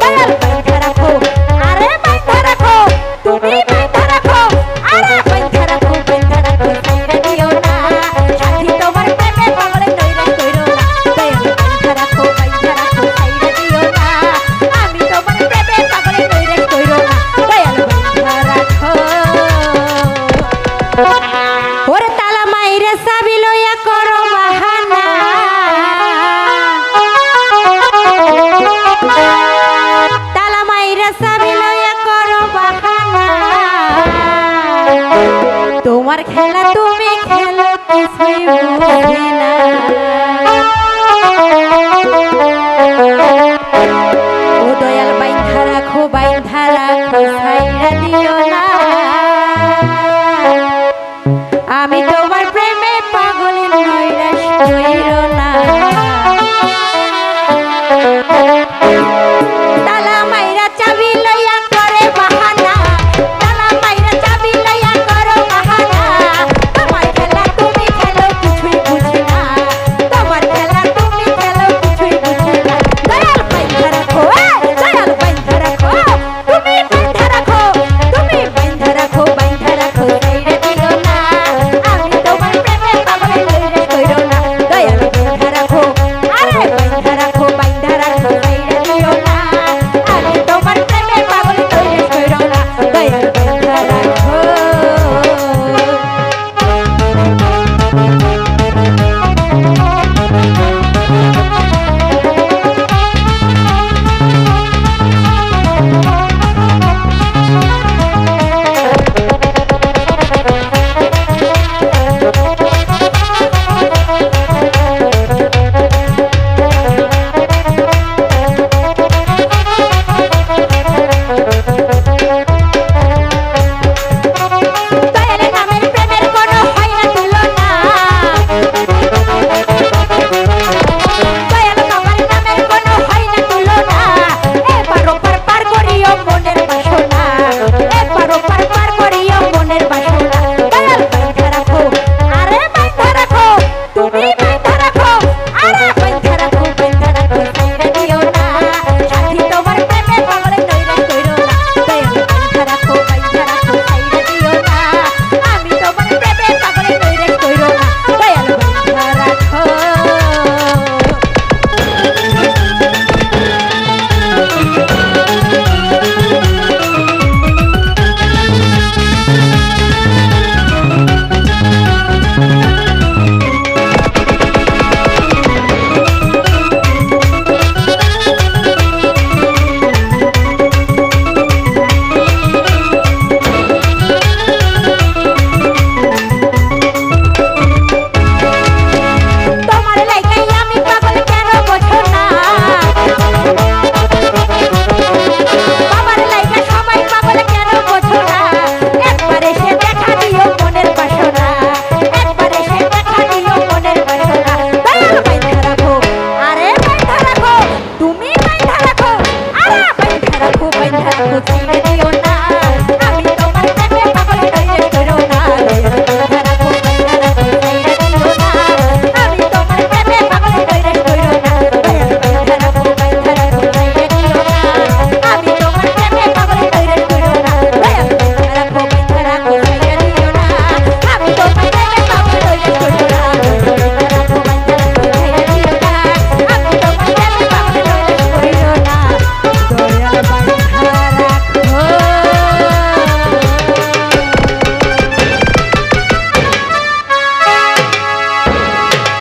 দয়াল বাইন্ধা রাখো আরে বাইন্ধা রাখো তুমি বাইন্ধা রাখো আরে বাইন্ধা রাখো ছাইড়া দিও না সাথী তোমার প্রেমে পাগলে নইরা কইরো না দয়াল বাইন্ধা রাখো ছাইড়া দিও না আমি তোমার প্রেমে পাগলে নইরা কইরো না দয়াল বাইন্ধা রাখো ওরে তালা মাইরে চাবি লইয়া করো বাহানা তালা মাইরে চাবি লইয়া করো বাহানা তোমার খেলা তুমি খেলো কিছুই বুঝি না ও দয়াল বাইন্ধা রাখো ছাইড়া দিও না